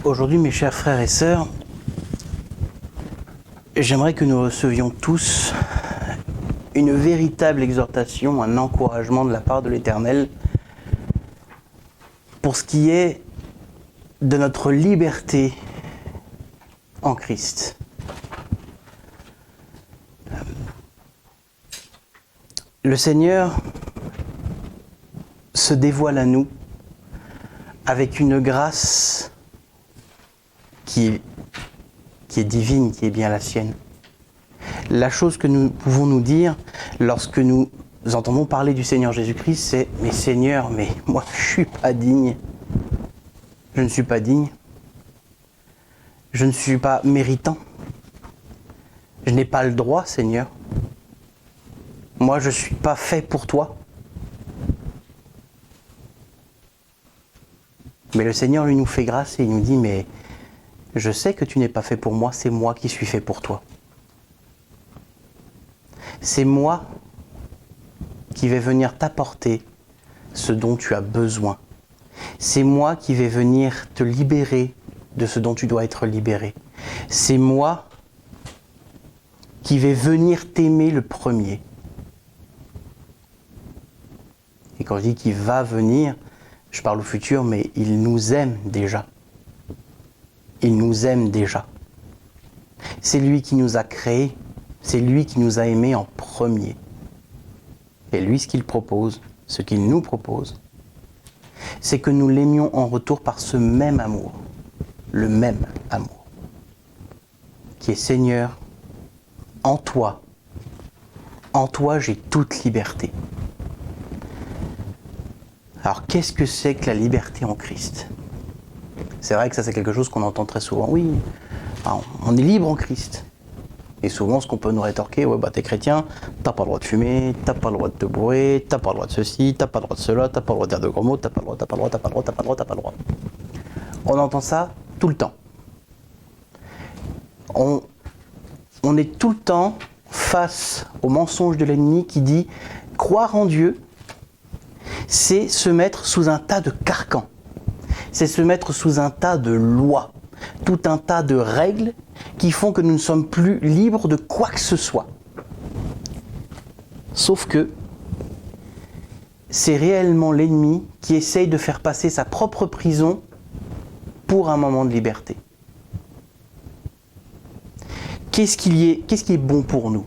Aujourd'hui, mes chers frères et sœurs, j'aimerais que nous recevions tous une véritable exhortation, un encouragement de la part de l'Éternel pour ce qui est de notre liberté en Christ. Le Seigneur se dévoile à nous avec une grâce qui est divine, qui est bien la sienne. La chose que nous pouvons nous dire lorsque nous entendons parler du Seigneur Jésus-Christ, c'est « Mais Seigneur, mais moi je ne suis pas digne. Je ne suis pas digne. Je ne suis pas méritant. Je n'ai pas le droit, Seigneur. Moi je ne suis pas fait pour toi. » Mais le Seigneur lui nous fait grâce et il nous dit « Mais je sais que tu n'es pas fait pour moi, c'est moi qui suis fait pour toi. C'est moi qui vais venir t'apporter ce dont tu as besoin. C'est moi qui vais venir te libérer de ce dont tu dois être libéré. C'est moi qui vais venir t'aimer le premier. » Et quand je dis qu'il va venir, je parle au futur, mais il nous aime déjà. Il nous aime déjà. C'est lui qui nous a créés, c'est lui qui nous a aimés en premier. Et lui, ce qu'il propose, ce qu'il nous propose, c'est que nous l'aimions en retour par ce même amour, le même amour, qui est Seigneur, en toi j'ai toute liberté. Alors qu'est-ce que c'est que la liberté en Christ ? C'est vrai que ça c'est quelque chose qu'on entend très souvent. Oui, on est libre en Christ. Et souvent ce qu'on peut nous rétorquer, ouais bah t'es chrétien, t'as pas le droit de fumer, t'as pas le droit de te bourrer, t'as pas le droit de ceci, t'as pas le droit de cela, t'as pas le droit de dire de gros mots, t'as pas le droit. On entend ça tout le temps. On est tout le temps face au mensonge de l'ennemi qui dit croire en Dieu, c'est se mettre sous un tas de carcans. C'est se mettre sous un tas de lois, tout un tas de règles qui font que nous ne sommes plus libres de quoi que ce soit. Sauf que c'est réellement l'ennemi qui essaye de faire passer sa propre prison pour un moment de liberté. Qu'est-ce qui est bon pour nous ?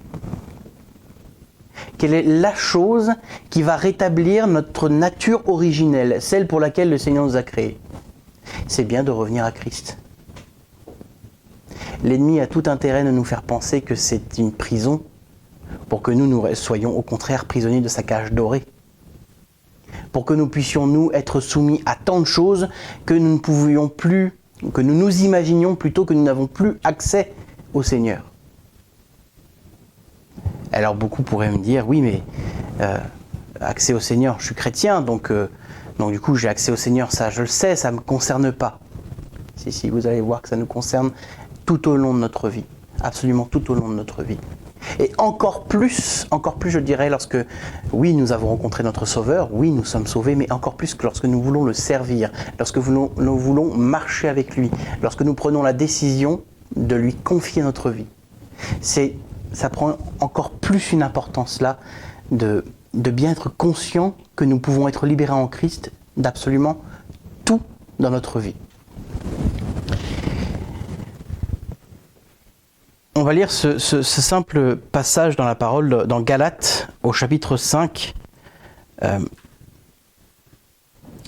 Quelle est la chose qui va rétablir notre nature originelle, celle pour laquelle le Seigneur nous a créés ? C'est bien de revenir à Christ. L'ennemi a tout intérêt de nous faire penser que c'est une prison pour que nous soyons au contraire prisonniers de sa cage dorée. Pour que nous puissions nous être soumis à tant de choses que nous ne pouvions plus, que nous nous imaginions plutôt que nous n'avons plus accès au Seigneur. Alors beaucoup pourraient me dire, oui mais accès au Seigneur, je suis chrétien, donc du coup j'ai accès au Seigneur, ça je le sais, ça ne me concerne pas. Si, vous allez voir que ça nous concerne tout au long de notre vie, absolument tout au long de notre vie. Et encore plus je dirais lorsque, oui nous avons rencontré notre Sauveur, oui nous sommes sauvés, mais encore plus que lorsque nous voulons le servir, lorsque nous voulons marcher avec lui, lorsque nous prenons la décision de lui confier notre vie. Ça prend encore plus une importance là de bien être conscient que nous pouvons être libérés en Christ d'absolument tout dans notre vie. On va lire ce simple passage dans la parole, dans Galates, au chapitre 5.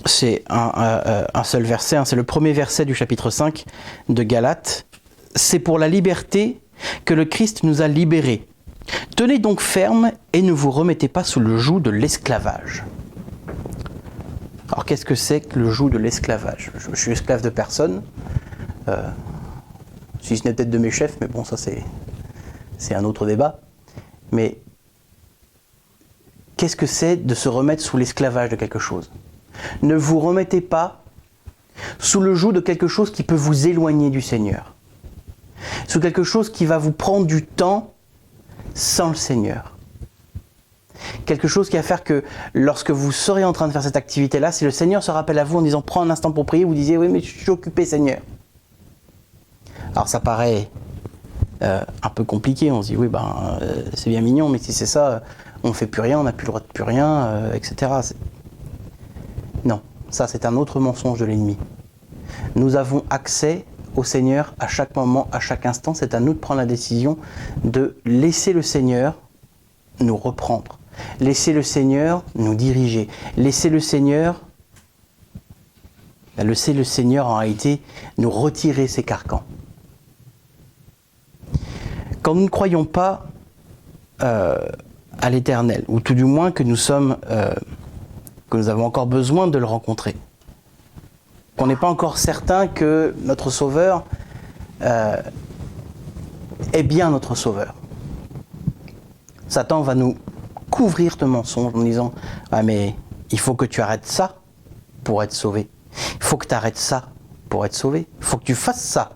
C'est un seul verset, c'est le premier verset du chapitre 5 de Galates. C'est pour la liberté que le Christ nous a libérés. Tenez donc ferme et ne vous remettez pas sous le joug de l'esclavage. Alors qu'est-ce que c'est que le joug de l'esclavage ? Je suis esclave de personne, si ce n'est peut-être de mes chefs, mais bon ça c'est un autre débat. Mais qu'est-ce que c'est de se remettre sous l'esclavage de quelque chose ? Ne vous remettez pas sous le joug de quelque chose qui peut vous éloigner du Seigneur. Sous quelque chose qui va vous prendre du temps sans le Seigneur. Quelque chose qui va faire que lorsque vous serez en train de faire cette activité-là, si le Seigneur se rappelle à vous en disant « prends un instant pour prier », vous disiez « oui mais je suis occupé Seigneur ». Alors ça paraît un peu compliqué, on se dit oui c'est bien mignon, mais si c'est ça, on ne fait plus rien, on n'a plus le droit de plus rien, etc. Non, ça c'est un autre mensonge de l'ennemi. Nous avons accès au Seigneur à chaque moment, à chaque instant. C'est à nous de prendre la décision de laisser le Seigneur nous reprendre, laisser le Seigneur nous diriger, laisser le Seigneur en réalité nous retirer ses carcans. Quand nous ne croyons pas à l'Éternel, ou tout du moins que nous avons encore besoin de le rencontrer, qu'on n'est pas encore certain que notre Sauveur est bien notre Sauveur. Satan va nous couvrir de mensonges en disant « Ah mais il faut que tu arrêtes ça pour être sauvé. Il faut que tu arrêtes ça pour être sauvé. Il faut que tu fasses ça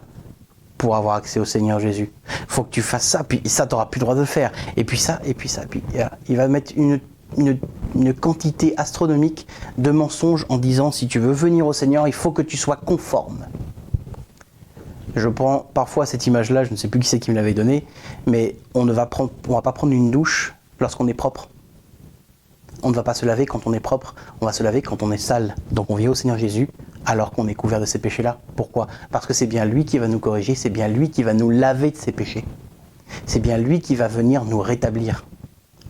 pour avoir accès au Seigneur Jésus. Il faut que tu fasses ça, puis ça, tu n'auras plus le droit de le faire. Et puis ça, et puis ça. Puis il va mettre une quantité astronomique de mensonges en disant si tu veux venir au Seigneur, il faut que tu sois conforme. Je prends parfois cette image-là, je ne sais plus qui c'est qui me l'avait donnée, mais on ne va pas prendre une douche lorsqu'on est propre. On ne va pas se laver quand on est propre, on va se laver quand on est sale. Donc on vient au Seigneur Jésus alors qu'on est couvert de ces péchés-là. Pourquoi ? Parce que c'est bien lui qui va nous corriger, c'est bien lui qui va nous laver de ces péchés. C'est bien lui qui va venir nous rétablir.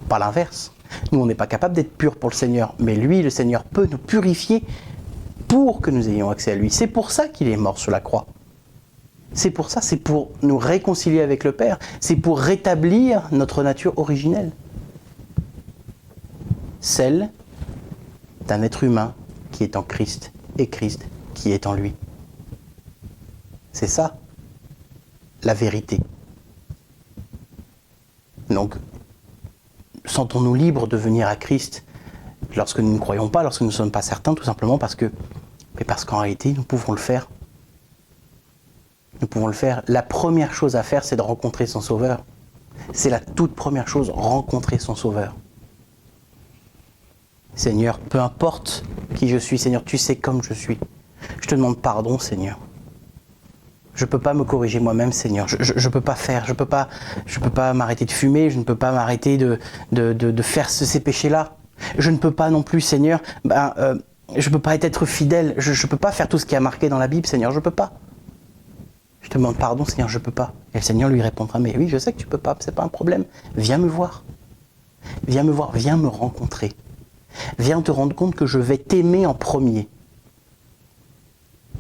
Pas l'inverse. Nous, on n'est pas capable d'être purs pour le Seigneur, mais lui, le Seigneur, peut nous purifier pour que nous ayons accès à lui. C'est pour ça qu'il est mort sur la croix. C'est pour ça, c'est pour nous réconcilier avec le Père, c'est pour rétablir notre nature originelle. Celle d'un être humain qui est en Christ et Christ qui est en lui. C'est ça, la vérité. Donc, sentons-nous libres de venir à Christ lorsque nous ne croyons pas, lorsque nous ne sommes pas certains, tout simplement parce qu'en réalité, nous pouvons le faire. Nous pouvons le faire. La première chose à faire, c'est de rencontrer son Sauveur. C'est la toute première chose, rencontrer son Sauveur. Seigneur, peu importe qui je suis, Seigneur, tu sais comme je suis. Je te demande pardon, Seigneur. Je ne peux pas me corriger moi-même, Seigneur. Je ne peux pas faire, je peux pas m'arrêter de fumer, je ne peux pas m'arrêter de faire ces péchés-là. Je ne peux pas non plus, Seigneur, je ne peux pas être fidèle. Je ne peux pas faire tout ce qui est marqué dans la Bible, Seigneur, je ne peux pas. Je te demande pardon, Seigneur, je ne peux pas. Et le Seigneur lui répondra, mais oui, je sais que tu ne peux pas, c'est pas un problème. Viens me voir. Viens me voir, viens me rencontrer. Viens te rendre compte que je vais t'aimer en premier.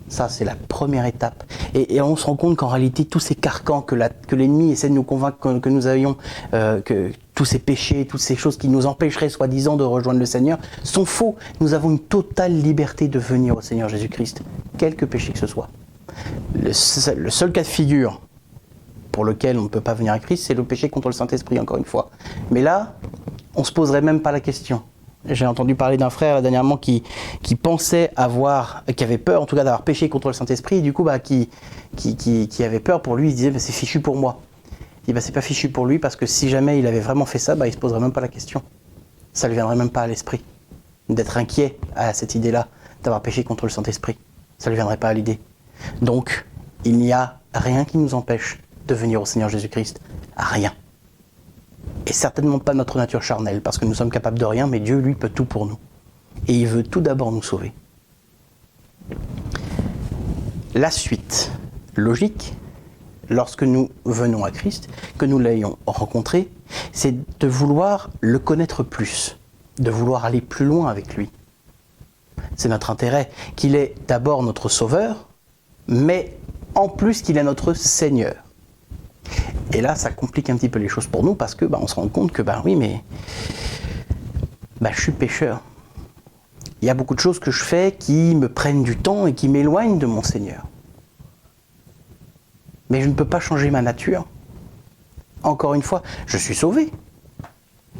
Ça, c'est la première étape. Et on se rend compte qu'en réalité, tous ces carcans que l'ennemi essaie de nous convaincre que nous ayons, que tous ces péchés, toutes ces choses qui nous empêcheraient, soi-disant, de rejoindre le Seigneur, sont faux. Nous avons une totale liberté de venir au Seigneur Jésus-Christ, quelque péché que ce soit. Le seul cas de figure pour lequel on ne peut pas venir à Christ, c'est le péché contre le Saint-Esprit, encore une fois. Mais là, on ne se poserait même pas la question. J'ai entendu parler d'un frère dernièrement qui pensait qui avait peur en tout cas d'avoir péché contre le Saint-Esprit, et du coup qui avait peur pour lui, il disait c'est fichu pour moi. Il dit c'est pas fichu pour lui parce que si jamais il avait vraiment fait ça, il se poserait même pas la question. Ça ne lui viendrait même pas à l'esprit d'être inquiet à cette idée-là, d'avoir péché contre le Saint-Esprit. Ça ne lui viendrait pas à l'idée. Donc, il n'y a rien qui nous empêche de venir au Seigneur Jésus-Christ. Rien. Et certainement pas notre nature charnelle, parce que nous sommes capables de rien, mais Dieu, lui, peut tout pour nous. Et il veut tout d'abord nous sauver. La suite logique, lorsque nous venons à Christ, que nous l'ayons rencontré, c'est de vouloir le connaître plus, de vouloir aller plus loin avec lui. C'est notre intérêt, qu'il est d'abord notre Sauveur, mais en plus qu'il est notre Seigneur. Et là, ça complique un petit peu les choses pour nous parce que on se rend compte que oui, mais je suis pécheur. Il y a beaucoup de choses que je fais qui me prennent du temps et qui m'éloignent de mon Seigneur. Mais je ne peux pas changer ma nature. Encore une fois, je suis sauvé.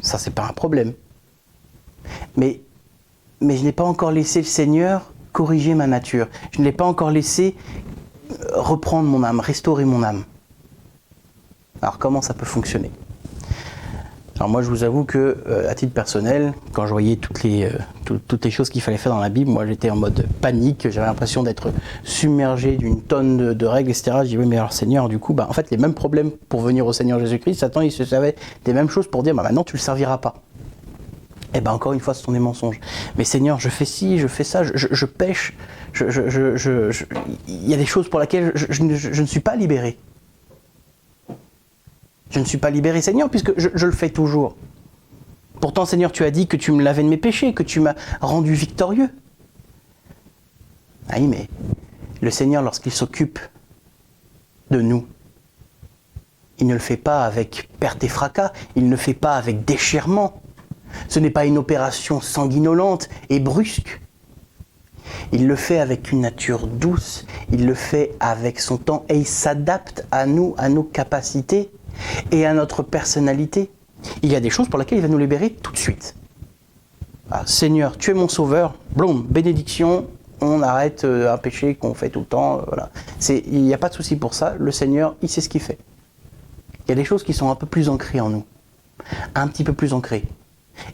Ça, c'est pas un problème. Mais je n'ai pas encore laissé le Seigneur corriger ma nature. Je ne l'ai pas encore laissé reprendre mon âme, restaurer mon âme. Alors comment ça peut fonctionner ? Alors moi, je vous avoue que, à titre personnel, quand je voyais toutes les choses qu'il fallait faire dans la Bible, moi j'étais en mode panique, j'avais l'impression d'être submergé d'une tonne de règles, etc. Je dis oui, mais alors Seigneur, du coup, en fait, les mêmes problèmes pour venir au Seigneur Jésus-Christ, Satan, il se savait des mêmes choses pour dire, maintenant tu le serviras pas. Eh bien, encore une fois, ce sont des mensonges. Mais Seigneur, je fais ci, je fais ça, je pêche, il y a des choses pour lesquelles je ne suis pas libéré. Je ne suis pas libéré, Seigneur, puisque je le fais toujours. Pourtant, Seigneur, tu as dit que tu me lavais de mes péchés, que tu m'as rendu victorieux. Ah oui, mais le Seigneur, lorsqu'il s'occupe de nous, il ne le fait pas avec perte et fracas, il ne le fait pas avec déchirement. Ce n'est pas une opération sanguinolente et brusque. Il le fait avec une nature douce, il le fait avec son temps et il s'adapte à nous, à nos capacités et à notre personnalité. Il y a des choses pour lesquelles il va nous libérer tout de suite. Ah, Seigneur, tu es mon sauveur, bloum, bénédiction, on arrête un péché qu'on fait tout le temps. Voilà. Il n'y a pas de souci pour ça, le Seigneur, il sait ce qu'il fait. Il y a des choses qui sont un peu plus ancrées en nous, un petit peu plus ancrées.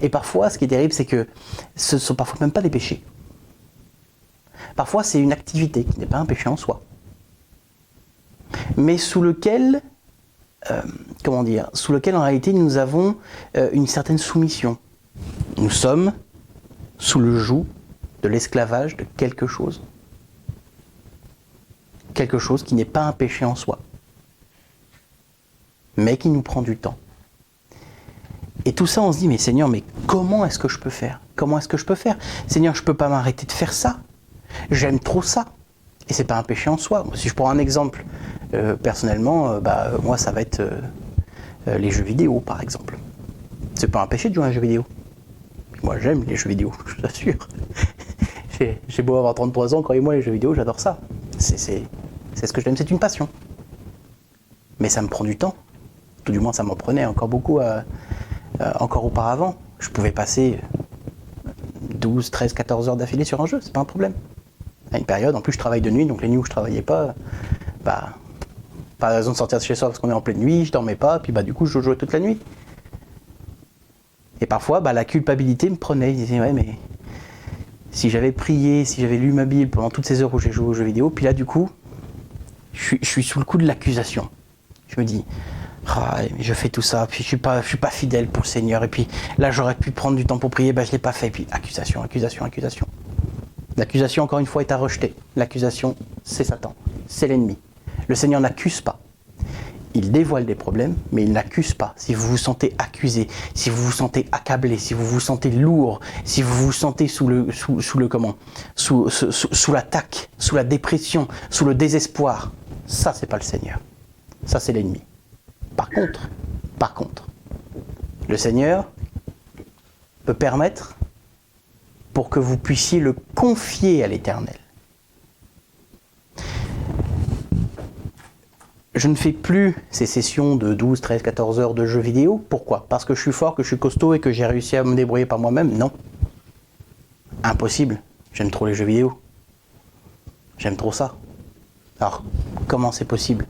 Et parfois, ce qui est terrible, c'est que ce ne sont parfois même pas des péchés. Parfois, c'est une activité qui n'est pas un péché en soi, mais sous lequel en réalité nous avons une certaine soumission. Nous sommes sous le joug de l'esclavage de quelque chose qui n'est pas un péché en soi, mais qui nous prend du temps. Et tout ça, on se dit, mais Seigneur, mais comment est-ce que je peux faire? Comment est-ce que je peux faire? Seigneur, je ne peux pas m'arrêter de faire ça. J'aime trop ça. Et c'est pas un péché en soi. Si je prends un exemple, personnellement, moi, ça va être les jeux vidéo, par exemple. C'est pas un péché de jouer à un jeu vidéo. Moi, j'aime les jeux vidéo, je vous assure. J'ai beau avoir 33 ans, croyez-moi, les jeux vidéo, j'adore ça. C'est ce que j'aime, c'est une passion. Mais ça me prend du temps. Tout du moins, ça m'en prenait encore beaucoup encore auparavant. Je pouvais passer 12, 13, 14 heures d'affilée sur un jeu, c'est pas un problème. À une période, en plus je travaille de nuit, donc les nuits où je travaillais pas, pas de raison de sortir de chez soi parce qu'on est en pleine nuit, je dormais pas, puis du coup je jouais toute la nuit. Et parfois, la culpabilité me prenait, je disais, ouais, mais si j'avais prié, si j'avais lu ma Bible pendant toutes ces heures où j'ai joué aux jeux vidéo, puis là du coup, je suis sous le coup de l'accusation. Je me dis, je fais tout ça, puis je suis pas fidèle pour le Seigneur, et puis là j'aurais pu prendre du temps pour prier, je l'ai pas fait, puis accusation. L'accusation, encore une fois, est à rejeter. L'accusation, c'est Satan, c'est l'ennemi. Le Seigneur n'accuse pas. Il dévoile des problèmes, mais il n'accuse pas. Si vous vous sentez accusé, si vous vous sentez accablé, si vous vous sentez lourd, si vous vous sentez sous l'attaque, sous la dépression, sous le désespoir, ça c'est pas le Seigneur. Ça c'est l'ennemi. Par contre, le Seigneur peut permettre pour que vous puissiez le confier à l'Éternel. Je ne fais plus ces sessions de 12, 13, 14 heures de jeux vidéo. Pourquoi? Parce que je suis fort, que je suis costaud et que j'ai réussi à me débrouiller par moi-même? Non. Impossible. J'aime trop les jeux vidéo. J'aime trop ça. Alors, comment c'est possible?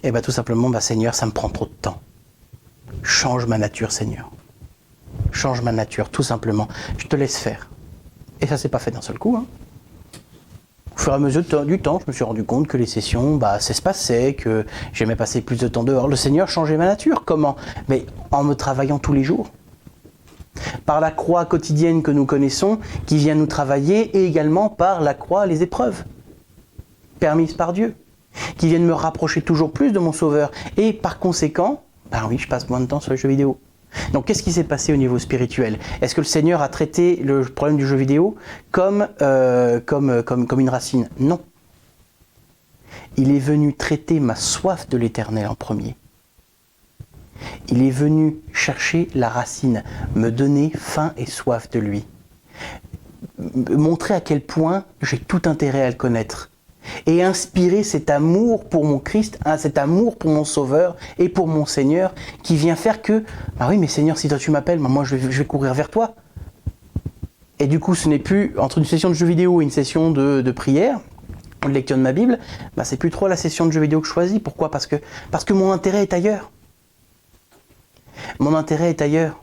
Eh bien, tout simplement, Seigneur, ça me prend trop de temps. Change ma nature, Seigneur. Change ma nature, tout simplement. Je te laisse faire. Et ça ne s'est pas fait d'un seul coup. Au fur et à mesure du temps, je me suis rendu compte que les sessions, ça se passait, que j'aimais passer plus de temps dehors. Le Seigneur changeait ma nature. Comment? Mais en me travaillant tous les jours. Par la croix quotidienne que nous connaissons, qui vient nous travailler, et également par la croix, les épreuves, permises par Dieu, qui viennent me rapprocher toujours plus de mon Sauveur. Et par conséquent, oui, je passe moins de temps sur les jeux vidéo. Donc qu'est-ce qui s'est passé au niveau spirituel? Est-ce que le Seigneur a traité le problème du jeu vidéo comme une racine? Non. Il est venu traiter ma soif de l'Éternel en premier. Il est venu chercher la racine, me donner faim et soif de lui. Montrer à quel point j'ai tout intérêt à le connaître. Et inspirer cet amour pour mon Christ, cet amour pour mon Sauveur et pour mon Seigneur, qui vient faire que, oui, mais Seigneur, si toi tu m'appelles, moi je vais courir vers toi. Et du coup, ce n'est plus, entre une session de jeux vidéo et une session de prière, de lecture de ma Bible, c'est plus trop la session de jeux vidéo que je choisis. Pourquoi? Parce que mon intérêt est ailleurs. Mon intérêt est ailleurs.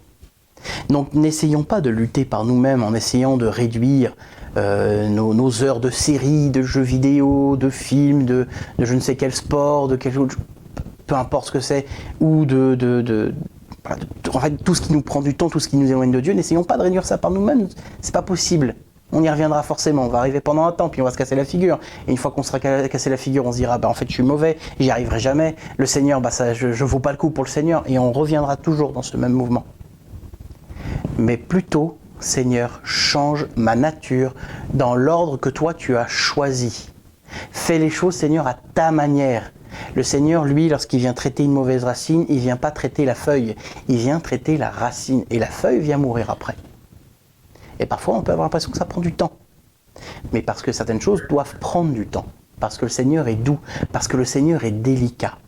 Donc n'essayons pas de lutter par nous-mêmes en essayant de réduire nos heures de séries, de jeux vidéo, de films, de je ne sais quel sport, de quelque chose, peu importe ce que c'est, ou en fait, tout ce qui nous prend du temps, tout ce qui nous éloigne de Dieu, n'essayons pas de réduire ça par nous-mêmes, c'est pas possible. On y reviendra forcément, on va arriver pendant un temps, puis on va se casser la figure. Et une fois qu'on sera cassé la figure, on se dira, en fait, je suis mauvais, j'y arriverai jamais. Le Seigneur, je vaux pas le coup pour le Seigneur. Et on reviendra toujours dans ce même mouvement. Mais plutôt, Seigneur, change ma nature dans l'ordre que toi, tu as choisi. Fais les choses, Seigneur, à ta manière. Le Seigneur, lui, lorsqu'il vient traiter une mauvaise racine, il ne vient pas traiter la feuille, il vient traiter la racine. Et la feuille vient mourir après. Et parfois, on peut avoir l'impression que ça prend du temps. Mais parce que certaines choses doivent prendre du temps. Parce que le Seigneur est doux. Parce que le Seigneur est délicat.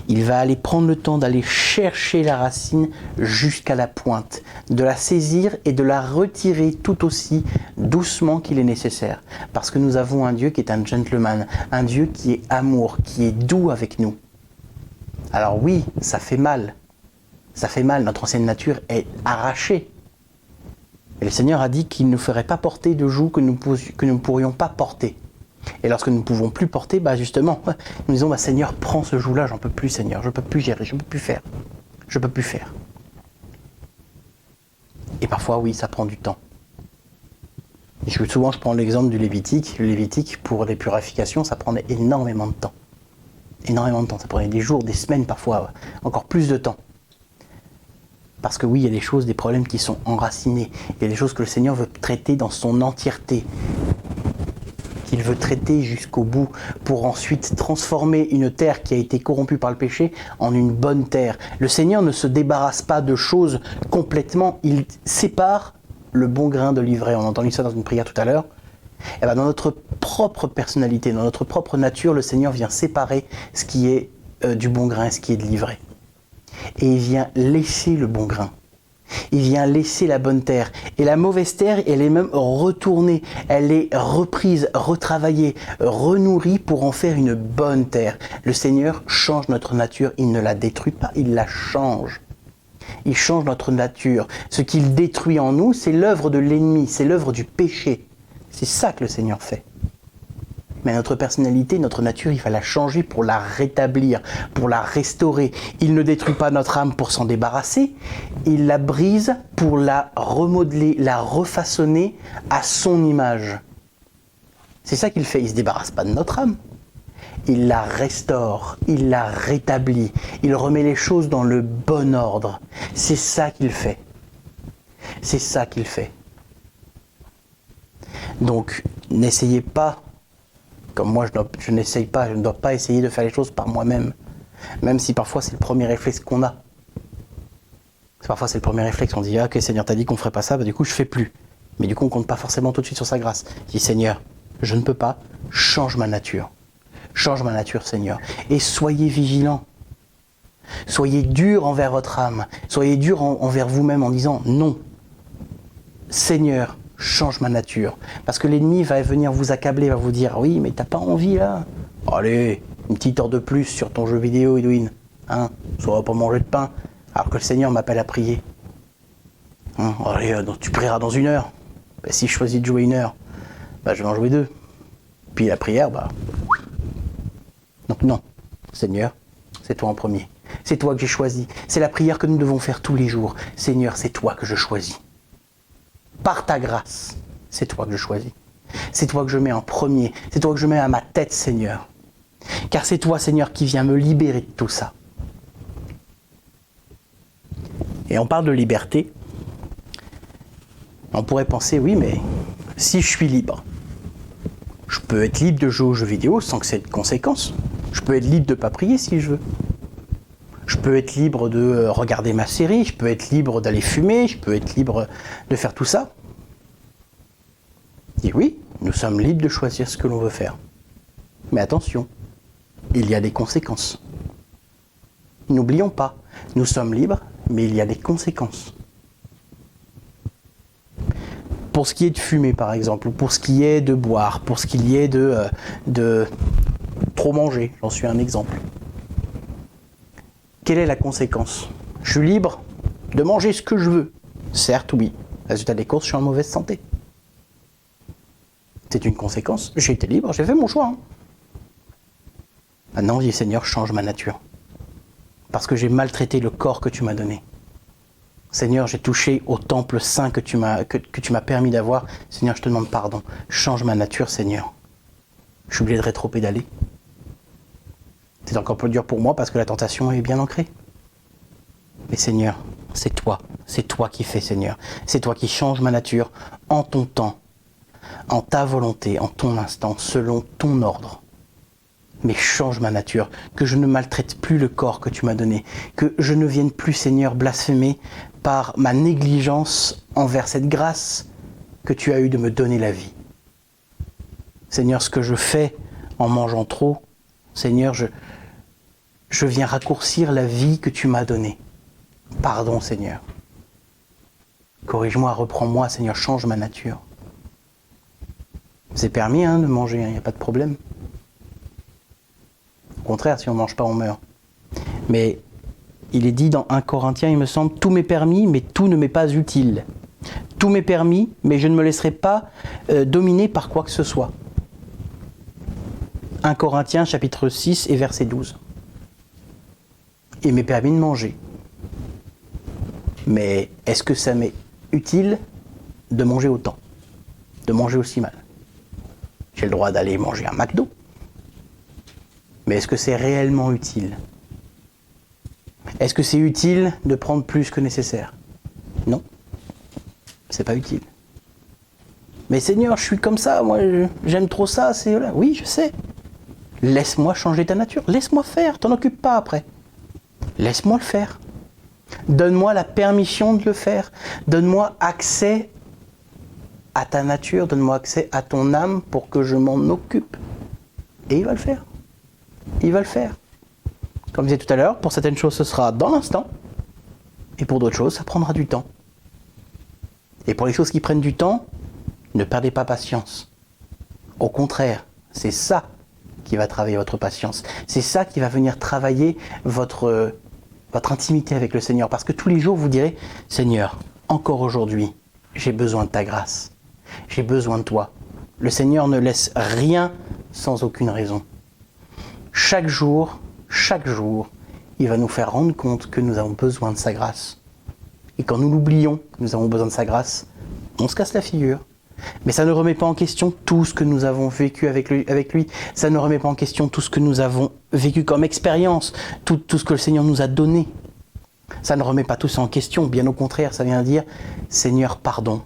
Il va aller prendre le temps d'aller chercher la racine jusqu'à la pointe, de la saisir et de la retirer tout aussi doucement qu'il est nécessaire. Parce que nous avons un Dieu qui est un gentleman, un Dieu qui est amour, qui est doux avec nous. Alors oui, ça fait mal. Ça fait mal, notre ancienne nature est arrachée. Et le Seigneur a dit qu'il ne nous ferait pas porter de joug que nous ne pourrions pas porter. Et lorsque nous ne pouvons plus porter, justement, nous disons, Seigneur, prends ce joug-là, j'en peux plus, Seigneur, je ne peux plus gérer, je ne peux plus faire. Je ne peux plus faire. Et parfois, oui, ça prend du temps. Et souvent, je prends l'exemple du Lévitique. Le Lévitique, pour les purifications, ça prenait énormément de temps. Énormément de temps. Ça prenait des jours, des semaines, parfois encore plus de temps. Parce que oui, il y a des choses, des problèmes qui sont enracinés. Il y a des choses que le Seigneur veut traiter dans son entièreté. Qu'il veut traiter jusqu'au bout pour ensuite transformer une terre qui a été corrompue par le péché en une bonne terre. Le Seigneur ne se débarrasse pas de choses complètement. Il sépare le bon grain de l'ivraie. On a entendu ça dans une prière tout à l'heure. Et dans notre propre personnalité, dans notre propre nature, le Seigneur vient séparer ce qui est du bon grain et ce qui est de l'ivraie. Et il vient laisser le bon grain. Il vient laisser la bonne terre. Et la mauvaise terre, elle est même retournée. Elle est reprise, retravaillée, renourrie pour en faire une bonne terre. Le Seigneur change notre nature. Il ne la détruit pas, il la change. Il change notre nature. Ce qu'il détruit en nous, c'est l'œuvre de l'ennemi, c'est l'œuvre du péché. C'est ça que le Seigneur fait. Mais notre personnalité, notre nature, il va la changer pour la rétablir, pour la restaurer. Il ne détruit pas notre âme pour s'en débarrasser, il la brise pour la remodeler, la refaçonner à son image. C'est ça qu'il fait, il ne se débarrasse pas de notre âme. Il la restaure, il la rétablit, il remet les choses dans le bon ordre. C'est ça qu'il fait. C'est ça qu'il fait. Donc, n'essayez pas. Comme moi, je ne dois pas essayer de faire les choses par moi-même. Même si parfois c'est le premier réflexe qu'on a. Parfois c'est le premier réflexe, on dit « Ah ok Seigneur, t'as dit qu'on ne ferait pas ça, du coup je ne fais plus. » Mais du coup on ne compte pas forcément tout de suite sur sa grâce. Je dis « Seigneur, je ne peux pas, change ma nature. Change ma nature Seigneur. Et soyez vigilants. Soyez durs envers votre âme. Soyez durs envers vous-même en disant « Non, Seigneur, change ma nature. » Parce que l'ennemi va venir vous accabler, va vous dire « Oui, mais t'as pas envie là. Allez, une petite heure de plus sur ton jeu vidéo, Edwin. Hein, ça va pas manger de pain. Alors que le Seigneur m'appelle à prier. Hein, allez, tu prieras dans 1 heure. Si je choisis de jouer 1 heure, je vais en jouer 2. Puis la prière, Donc non, Seigneur, c'est toi en premier. C'est toi que j'ai choisi. C'est la prière que nous devons faire tous les jours. Seigneur, c'est toi que je choisis. Par ta grâce, c'est toi que je choisis. C'est toi que je mets en premier. C'est toi que je mets à ma tête, Seigneur. Car c'est toi, Seigneur, qui viens me libérer de tout ça. Et on parle de liberté. On pourrait penser, oui, mais si je suis libre, je peux être libre de jouer aux jeux vidéo sans que ça ait de conséquences. Je peux être libre de ne pas prier si je veux. Je peux être libre de regarder ma série, je peux être libre d'aller fumer, je peux être libre de faire tout ça. Et oui, nous sommes libres de choisir ce que l'on veut faire. Mais attention, il y a des conséquences. N'oublions pas, nous sommes libres, mais il y a des conséquences. Pour ce qui est de fumer, par exemple, ou pour ce qui est de boire, pour ce qui est de trop manger, j'en suis un exemple. Quelle est la conséquence ? Je suis libre, de manger ce que je veux. Certes, oui. Résultat des courses, je suis en mauvaise santé. C'est une conséquence. J'ai été libre, j'ai fait mon choix. Maintenant, je dis, Seigneur, change ma nature. Parce que j'ai maltraité le corps que tu m'as donné. Seigneur, j'ai touché au temple saint que tu m'as permis d'avoir. Seigneur, je te demande pardon. Change ma nature, Seigneur. Je suis obligé de rétro-pédaler. C'est encore plus dur pour moi parce que la tentation est bien ancrée. Mais Seigneur, c'est toi qui fais, Seigneur. C'est toi qui changes ma nature en ton temps, en ta volonté, en ton instant, selon ton ordre. Mais change ma nature, que je ne maltraite plus le corps que tu m'as donné, que je ne vienne plus, Seigneur, blasphémer par ma négligence envers cette grâce que tu as eue de me donner la vie. Seigneur, ce que je fais en mangeant trop, Seigneur, je viens raccourcir la vie que tu m'as donnée. Pardon, Seigneur. Corrige-moi, reprends-moi, Seigneur, change ma nature. C'est permis de manger, il n'y a pas de problème. Au contraire, si on ne mange pas, on meurt. Mais il est dit dans 1 Corinthiens, il me semble, tout m'est permis, mais tout ne m'est pas utile. Tout m'est permis, mais je ne me laisserai pas dominer par quoi que ce soit. 1 Corinthiens, chapitre 6 et verset 12. Il m'est permis de manger. Mais est-ce que ça m'est utile de manger autant? De manger aussi mal? J'ai le droit d'aller manger un McDo. Mais est-ce que c'est réellement utile? Est-ce que c'est utile de prendre plus que nécessaire? Non. C'est pas utile. Mais Seigneur, je suis comme ça, moi j'aime trop ça, c'est là. Oui, je sais. Laisse-moi changer ta nature. Laisse-moi faire, t'en occupe pas après. Laisse-moi le faire. Donne-moi la permission de le faire. Donne-moi accès à ta nature, donne-moi accès à ton âme pour que je m'en occupe. Et il va le faire. Il va le faire. Comme je disais tout à l'heure, pour certaines choses, ce sera dans l'instant. Et pour d'autres choses, ça prendra du temps. Et pour les choses qui prennent du temps, ne perdez pas patience. Au contraire, c'est ça qui va travailler votre patience. C'est ça qui va venir travailler votre intimité avec le Seigneur. Parce que tous les jours, vous direz, Seigneur, encore aujourd'hui, j'ai besoin de ta grâce. J'ai besoin de toi. Le Seigneur ne laisse rien sans aucune raison. Chaque jour, il va nous faire rendre compte que nous avons besoin de sa grâce. Et quand nous l'oublions, que nous avons besoin de sa grâce, on se casse la figure. Mais ça ne remet pas en question tout ce que nous avons vécu avec lui. Ça ne remet pas en question tout ce que nous avons vécu comme expérience, tout ce que le Seigneur nous a donné. Ça ne remet pas tout ça en question. Bien au contraire, ça vient dire, Seigneur, pardon,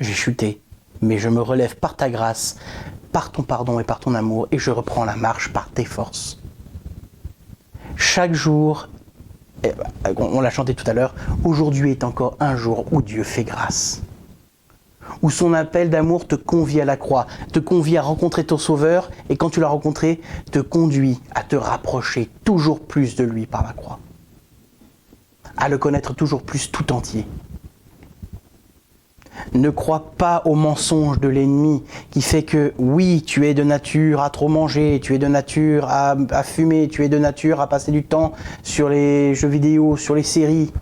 j'ai chuté, mais je me relève par ta grâce, par ton pardon et par ton amour, et je reprends la marche par tes forces. Chaque jour, on l'a chanté tout à l'heure, aujourd'hui est encore un jour où Dieu fait grâce. Où son appel d'amour te convie à la croix, te convie à rencontrer ton Sauveur, et quand tu l'as rencontré, te conduit à te rapprocher toujours plus de lui par la croix. À le connaître toujours plus tout entier. Ne crois pas au mensonge de l'ennemi qui fait que oui, tu es de nature à trop manger, tu es de nature à fumer, tu es de nature à passer du temps sur les jeux vidéo, sur les séries.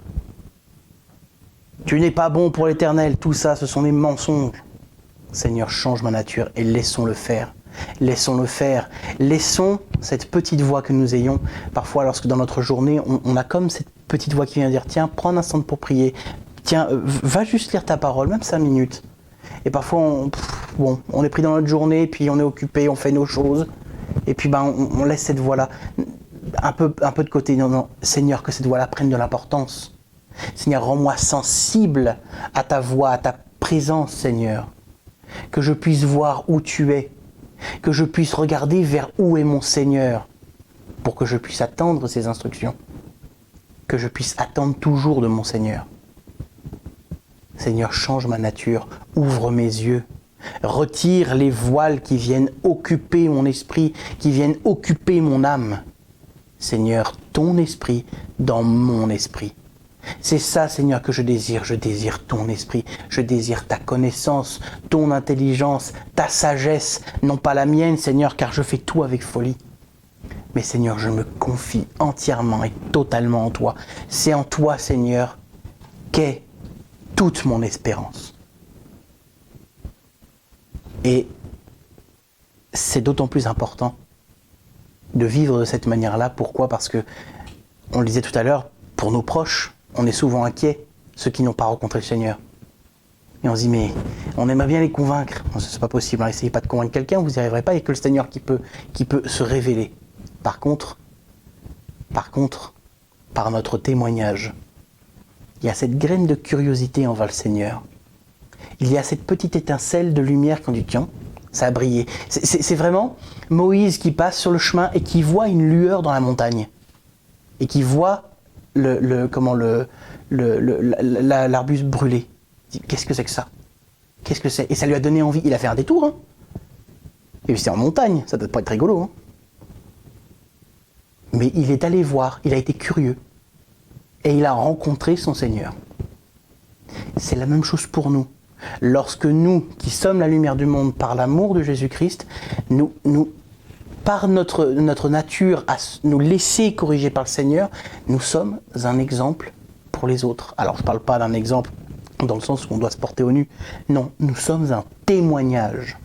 Tu n'es pas bon pour l'Éternel, tout ça, ce sont des mensonges. Seigneur, change ma nature et laissons-le faire. Laissons-le faire. Laissons cette petite voix que nous ayons. Parfois, lorsque dans notre journée, on a comme cette petite voix qui vient dire, tiens, prends un instant pour prier. Tiens, va juste lire ta parole, même 5 minutes. Et parfois, on est pris dans notre journée, puis on est occupé, on fait nos choses. Et puis, on laisse cette voix-là un peu de côté. Non, Seigneur, que cette voix-là prenne de l'importance. Seigneur, rends-moi sensible à ta voix, à ta présence, Seigneur. Que je puisse voir où tu es. Que je puisse regarder vers où est mon Seigneur. Pour que je puisse attendre ses instructions. Que je puisse attendre toujours de mon Seigneur. Seigneur, change ma nature, ouvre mes yeux. Retire les voiles qui viennent occuper mon esprit, qui viennent occuper mon âme. Seigneur, ton esprit dans mon esprit. C'est ça, Seigneur, que je désire ton esprit, je désire ta connaissance, ton intelligence, ta sagesse, non pas la mienne, Seigneur, car je fais tout avec folie. Mais Seigneur, je me confie entièrement et totalement en toi. C'est en toi, Seigneur, qu'est toute mon espérance. Et c'est d'autant plus important de vivre de cette manière-là. Pourquoi ? Parce que, on le disait tout à l'heure, pour nos proches, on est souvent inquiets, ceux qui n'ont pas rencontré le Seigneur. Et on se dit, mais on aimerait bien les convaincre. Non, c'est pas possible, n'essayez pas de convaincre quelqu'un, vous n'y arriverez pas, il n'y a que le Seigneur qui peut se révéler. Par contre, par notre témoignage, il y a cette graine de curiosité envers le Seigneur. Il y a cette petite étincelle de lumière qu'on dit, tiens, ça a brillé. C'est vraiment Moïse qui passe sur le chemin et qui voit une lueur dans la montagne. Et qui voit l'arbuste brûlé. Il dit, qu'est-ce que c'est que ça ? Qu'est-ce que c'est ? Et ça lui a donné envie. Il a fait un détour. Hein. Et c'était en montagne, ça doit pas être rigolo. Hein. Mais il est allé voir, il a été curieux. Et il a rencontré son Seigneur. C'est la même chose pour nous. Lorsque nous, qui sommes la lumière du monde, par l'amour de Jésus-Christ, nous par notre nature, à nous laisser corriger par le Seigneur, nous sommes un exemple pour les autres. Alors, je ne parle pas d'un exemple dans le sens où on doit se porter au nu. Non, nous sommes un témoignage.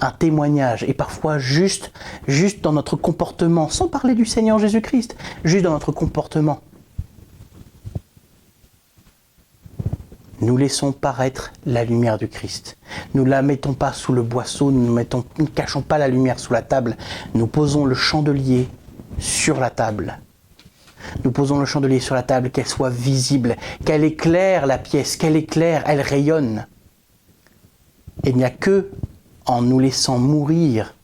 Un témoignage. Et parfois, juste dans notre comportement, sans parler du Seigneur Jésus-Christ, juste dans notre comportement. Nous laissons paraître la lumière du Christ. Nous ne la mettons pas sous le boisseau, nous ne cachons pas la lumière sous la table. Nous posons le chandelier sur la table. Nous posons le chandelier sur la table, qu'elle soit visible, qu'elle éclaire la pièce, qu'elle éclaire, elle rayonne. Et il n'y a que en nous laissant mourir,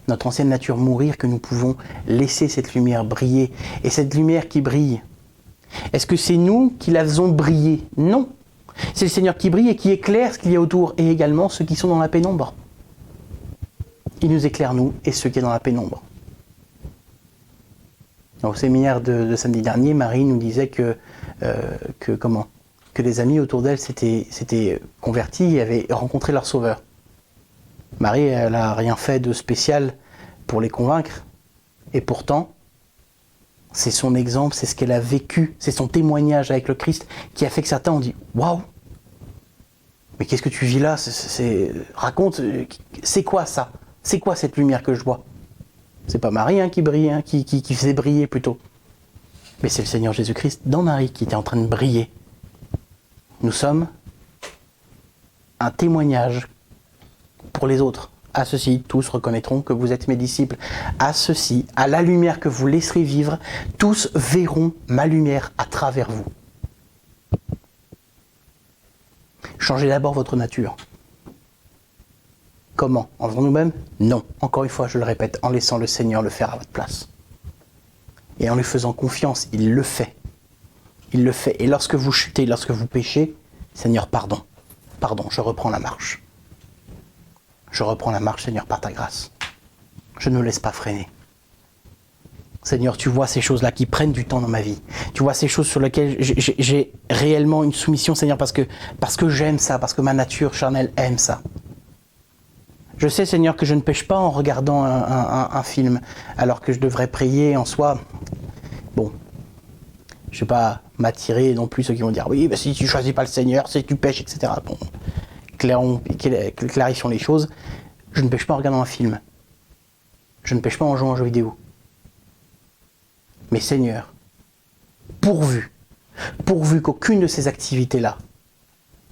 notre ancienne nature mourir, que nous pouvons laisser cette lumière briller. Et cette lumière qui brille, est-ce que c'est nous qui la faisons briller ? Non. C'est le Seigneur qui brille et qui éclaire ce qu'il y a autour, et également ceux qui sont dans la pénombre. Il nous éclaire, nous, et ceux qui sont dans la pénombre. Au séminaire de samedi dernier, Marie nous disait que les amis autour d'elle s'étaient convertis et avaient rencontré leur Sauveur. Marie, elle n'a rien fait de spécial pour les convaincre, et pourtant, c'est son exemple, c'est ce qu'elle a vécu, c'est son témoignage avec le Christ qui a fait que certains ont dit « Waouh, mais qu'est-ce que tu vis là ? Raconte, c'est quoi ça ? C'est quoi cette lumière que je vois ?» C'est pas Marie qui brille, qui faisait briller plutôt. Mais c'est le Seigneur Jésus-Christ dans Marie qui était en train de briller. Nous sommes un témoignage pour les autres. À ceci, tous reconnaîtront que vous êtes mes disciples. À ceci, à la lumière que vous laisserez vivre, tous verront ma lumière à travers vous. Changez d'abord votre nature. Comment ? En faisant nous-mêmes ? Non. Encore une fois, je le répète, en laissant le Seigneur le faire à votre place. Et en lui faisant confiance, il le fait. Il le fait. Et lorsque vous chutez, lorsque vous péchez, Seigneur, pardon. Pardon, je reprends la marche. Je reprends la marche, Seigneur, par ta grâce. Je ne me laisse pas freiner. Seigneur, tu vois ces choses-là qui prennent du temps dans ma vie. Tu vois ces choses sur lesquelles j'ai réellement une soumission, Seigneur, parce que j'aime ça, parce que ma nature charnelle aime ça. Je sais, Seigneur, que je ne pêche pas en regardant un film, alors que je devrais prier en soi. Bon, je ne vais pas m'attirer non plus ceux qui vont dire « Oui, si tu ne choisis pas le Seigneur, si tu pêches, etc. » Bon, clarifions les choses. Je ne pêche pas en regardant un film. Je ne pêche pas en jouant aux jeux vidéo. Mais Seigneur, pourvu qu'aucune de ces activités-là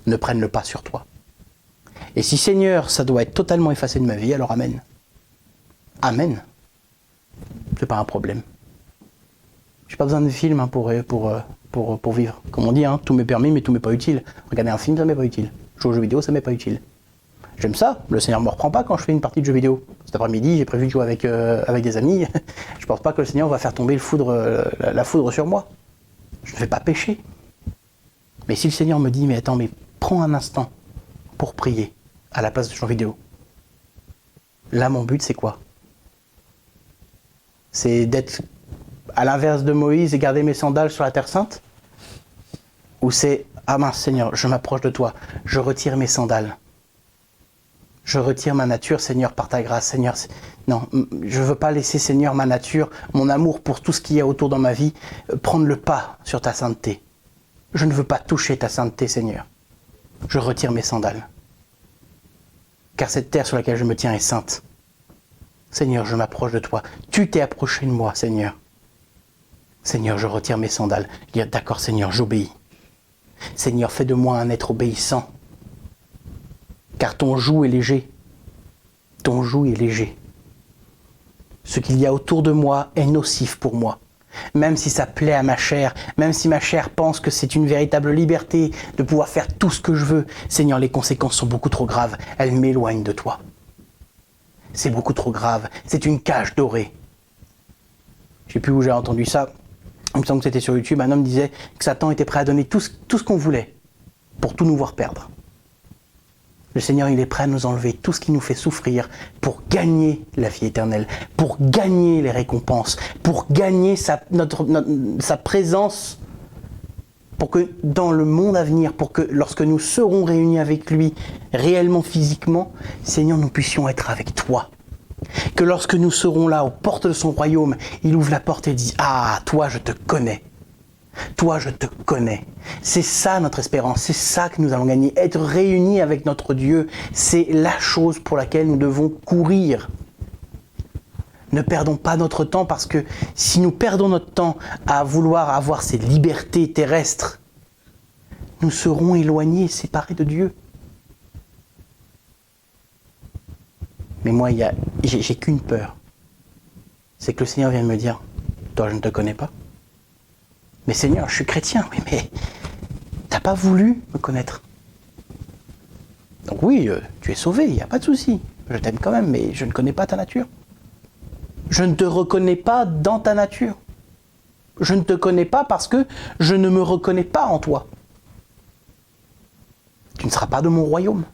ne prenne le pas sur toi. Et si Seigneur, ça doit être totalement effacé de ma vie, alors Amen. Amen. C'est pas un problème. J'ai pas besoin de film pour vivre. Comme on dit, tout m'est permis, mais tout m'est pas utile. Regarder un film, ça m'est pas utile. Jouer aux jeux vidéo, ça m'est pas utile. J'aime ça, le Seigneur me reprend pas quand je fais une partie de jeux vidéo. Cet après-midi, j'ai prévu de jouer avec des amis. Je pense pas que le Seigneur va faire tomber la foudre sur moi. Je ne vais pas pécher. Mais si le Seigneur me dit, mais attends, mais prends un instant pour prier à la place de jeux vidéo. Là, mon but, c'est quoi ? C'est d'être à l'inverse de Moïse et garder mes sandales sur la terre sainte ? Ou c'est, ah mince Seigneur, je m'approche de toi, je retire mes sandales. Je retire ma nature, Seigneur, par ta grâce. Seigneur, non, je ne veux pas laisser, Seigneur, ma nature, mon amour pour tout ce qu'il y a autour dans ma vie, prendre le pas sur ta sainteté. Je ne veux pas toucher ta sainteté, Seigneur. Je retire mes sandales. Car cette terre sur laquelle je me tiens est sainte. Seigneur, je m'approche de toi. Tu t'es approché de moi, Seigneur. Seigneur, je retire mes sandales. Dire, d'accord, Seigneur, j'obéis. Seigneur, fais de moi un être obéissant. Car ton joug est léger. Ton joug est léger. Ce qu'il y a autour de moi est nocif pour moi. Même si ça plaît à ma chair, même si ma chair pense que c'est une véritable liberté de pouvoir faire tout ce que je veux, Seigneur, les conséquences sont beaucoup trop graves. Elles m'éloignent de toi. C'est beaucoup trop grave. C'est une cage dorée. Je ne sais plus où j'ai entendu ça. Il me semble que c'était sur YouTube. Un homme disait que Satan était prêt à donner tout ce qu'on voulait pour tout nous voir perdre. Le Seigneur, il est prêt à nous enlever tout ce qui nous fait souffrir pour gagner la vie éternelle, pour gagner les récompenses, pour gagner sa présence, pour que dans le monde à venir, pour que lorsque nous serons réunis avec lui réellement physiquement, Seigneur, nous puissions être avec toi. Que lorsque nous serons là aux portes de son royaume, il ouvre la porte et dit « Ah, toi, je te connais. Toi, je te connais. » C'est ça notre espérance, c'est ça que nous allons gagner. Être réunis avec notre Dieu, c'est la chose pour laquelle nous devons courir. Ne perdons pas notre temps parce que si nous perdons notre temps à vouloir avoir ces libertés terrestres, nous serons éloignés, séparés de Dieu. Mais moi, j'ai qu'une peur. C'est que le Seigneur vienne me dire « Toi, je ne te connais pas. » Mais Seigneur, je suis chrétien. Oui, mais t'as pas voulu me connaître. Donc oui, tu es sauvé, il n'y a pas de souci. Je t'aime quand même, mais je ne connais pas ta nature. Je ne te reconnais pas dans ta nature. Je ne te connais pas parce que je ne me reconnais pas en toi. Tu ne seras pas de mon royaume.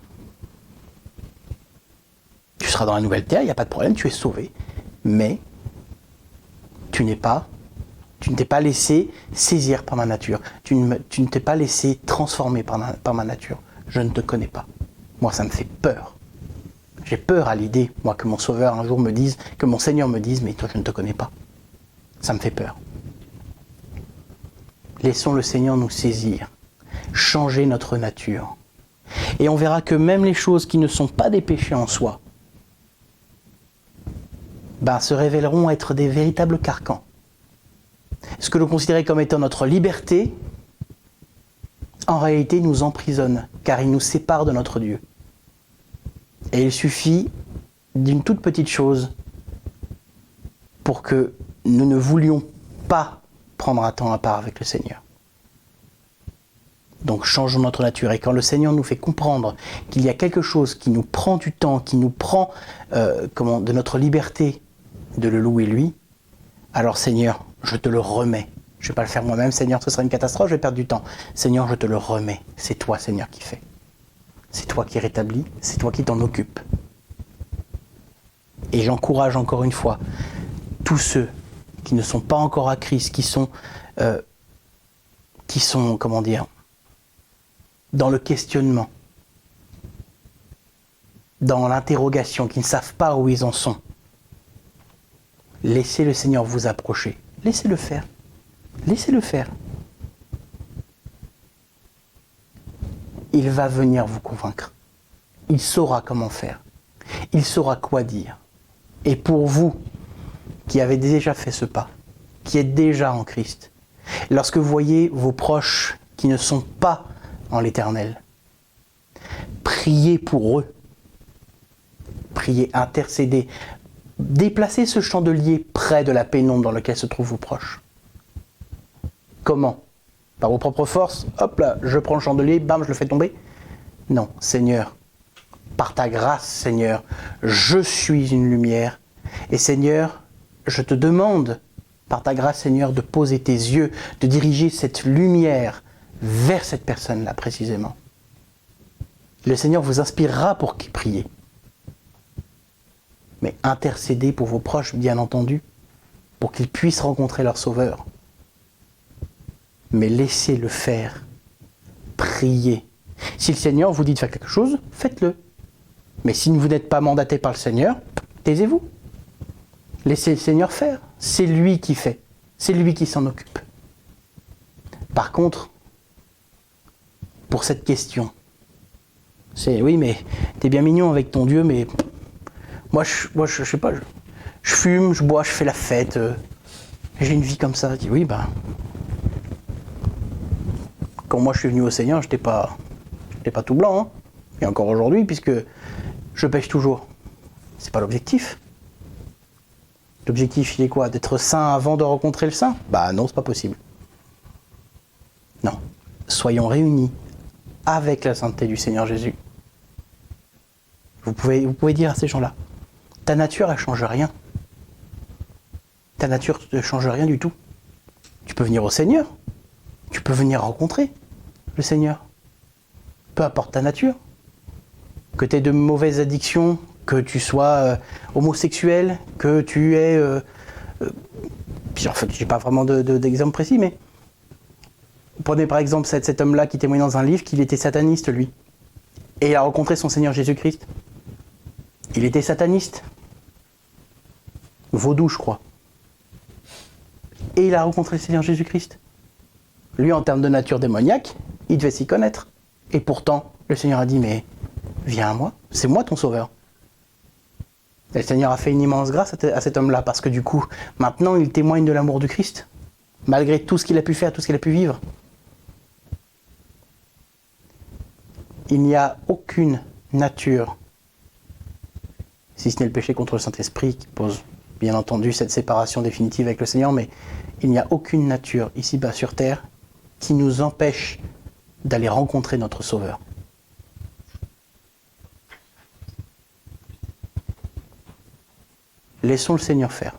Tu seras dans la nouvelle terre, il n'y a pas de problème, tu es sauvé. Mais tu ne t'es pas laissé saisir par ma nature. Tu ne t'es pas laissé transformer par ma nature. Je ne te connais pas. Moi, ça me fait peur. J'ai peur à l'idée, moi, que mon Sauveur un jour me dise, que mon Seigneur me dise, mais toi, je ne te connais pas. Ça me fait peur. Laissons le Seigneur nous saisir, changer notre nature. Et on verra que même les choses qui ne sont pas des péchés en soi, se révéleront être des véritables carcans. Ce que l'on considérait comme étant notre liberté, en réalité nous emprisonne, car il nous sépare de notre Dieu. Et il suffit d'une toute petite chose pour que nous ne voulions pas prendre un temps à part avec le Seigneur. Donc changeons notre nature. Et quand le Seigneur nous fait comprendre qu'il y a quelque chose qui nous prend du temps, qui nous prend de notre liberté de le louer lui, alors Seigneur, je te le remets. Je ne vais pas le faire moi-même, Seigneur, ce sera une catastrophe, je vais perdre du temps. Seigneur, je te le remets. C'est toi, Seigneur, qui fais. C'est toi qui rétablis, c'est toi qui t'en occupes. Et j'encourage encore une fois tous ceux qui ne sont pas encore à Christ, qui sont dans le questionnement, dans l'interrogation, qui ne savent pas où ils en sont. Laissez le Seigneur vous approcher. Laissez-le faire. Laissez-le faire. Il va venir vous convaincre. Il saura comment faire. Il saura quoi dire. Et pour vous, qui avez déjà fait ce pas, qui êtes déjà en Christ, lorsque vous voyez vos proches qui ne sont pas en l'Éternel, priez pour eux. Priez, intercédez. Déplacez ce chandelier près de la pénombre dans laquelle se trouvent vos proches. Comment? Par vos propres forces? Hop là, je prends le chandelier, bam, je le fais tomber? Non, Seigneur, par ta grâce, Seigneur, je suis une lumière. Et Seigneur, je te demande, par ta grâce, Seigneur, de poser tes yeux, de diriger cette lumière vers cette personne-là précisément. Le Seigneur vous inspirera pour qu'il prie. Mais intercédez pour vos proches, bien entendu, pour qu'ils puissent rencontrer leur Sauveur. Mais laissez-le faire. Priez. Si le Seigneur vous dit de faire quelque chose, faites-le. Mais si vous n'êtes pas mandaté par le Seigneur, taisez-vous. Laissez le Seigneur faire. C'est lui qui fait. C'est lui qui s'en occupe. Par contre, pour cette question. C'est oui, mais t'es bien mignon avec ton Dieu, mais moi je sais pas, je fume, je bois, je fais la fête, j'ai une vie comme ça. Je dis oui, ben quand moi je suis venu au Seigneur, j'étais pas tout blanc, hein. Et encore aujourd'hui, puisque je pêche toujours. C'est pas l'objectif. L'objectif, il est quoi? D'être saint avant de rencontrer le saint? Bah non, c'est pas possible. Non. Soyons réunis avec la sainteté du Seigneur Jésus. Vous pouvez dire à ces gens-là, ta nature, elle change rien. Ta nature ne change rien du tout. Tu peux venir au Seigneur. Tu peux venir rencontrer le Seigneur. Peu importe ta nature. Que tu aies de mauvaises addictions, que tu sois homosexuel, que tu aies... en fait, je n'ai pas vraiment d'exemple précis, mais prenez par exemple cet homme-là qui témoigne dans un livre qu'il était sataniste, lui. Et il a rencontré son Seigneur Jésus-Christ. Il était sataniste. Vaudou, je crois. Et il a rencontré le Seigneur Jésus-Christ. Lui, en termes de nature démoniaque, il devait s'y connaître. Et pourtant, le Seigneur a dit, mais viens à moi, c'est moi ton sauveur. Et le Seigneur a fait une immense grâce à cet homme-là, parce que du coup, maintenant, il témoigne de l'amour du Christ, malgré tout ce qu'il a pu faire, tout ce qu'il a pu vivre. Il n'y a aucune nature, si ce n'est le péché contre le Saint-Esprit, qui pose bien entendu cette séparation définitive avec le Seigneur, mais il n'y a aucune nature ici-bas sur terre qui nous empêche d'aller rencontrer notre Sauveur. Laissons le Seigneur faire.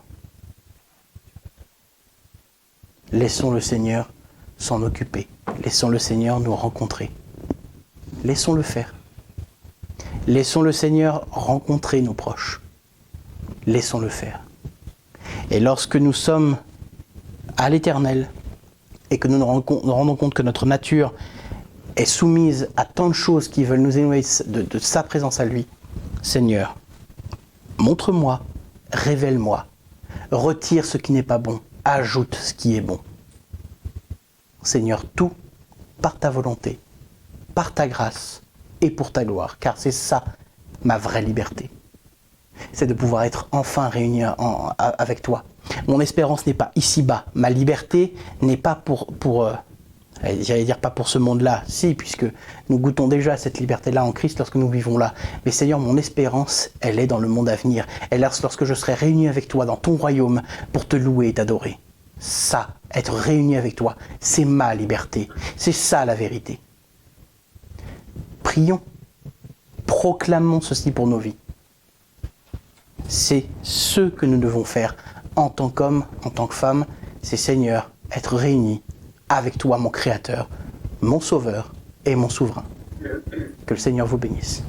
Laissons le Seigneur s'en occuper. Laissons le Seigneur nous rencontrer. Laissons-le faire. Laissons le Seigneur rencontrer nos proches. Laissons-le faire. Et lorsque nous sommes à l'Éternel et que nous nous rendons compte que notre nature est soumise à tant de choses qui veulent nous éloigner de sa présence à lui, Seigneur, montre-moi, révèle-moi, retire ce qui n'est pas bon, ajoute ce qui est bon. Seigneur, tout par ta volonté, par ta grâce et pour ta gloire, car c'est ça ma vraie liberté. C'est de pouvoir être enfin réuni avec toi. Mon espérance n'est pas ici-bas. Ma liberté n'est pas j'allais dire pas pour ce monde-là, si, puisque nous goûtons déjà cette liberté-là en Christ lorsque nous vivons là. Mais Seigneur, mon espérance, elle est dans le monde à venir. Elle est lorsque je serai réuni avec toi dans ton royaume pour te louer et t'adorer. Ça, être réuni avec toi, c'est ma liberté. C'est ça la vérité. Prions, proclamons ceci pour nos vies. C'est ce que nous devons faire en tant qu'homme, en tant que femme. C'est Seigneur, être réunis avec toi, mon Créateur, mon Sauveur et mon Souverain. Que le Seigneur vous bénisse.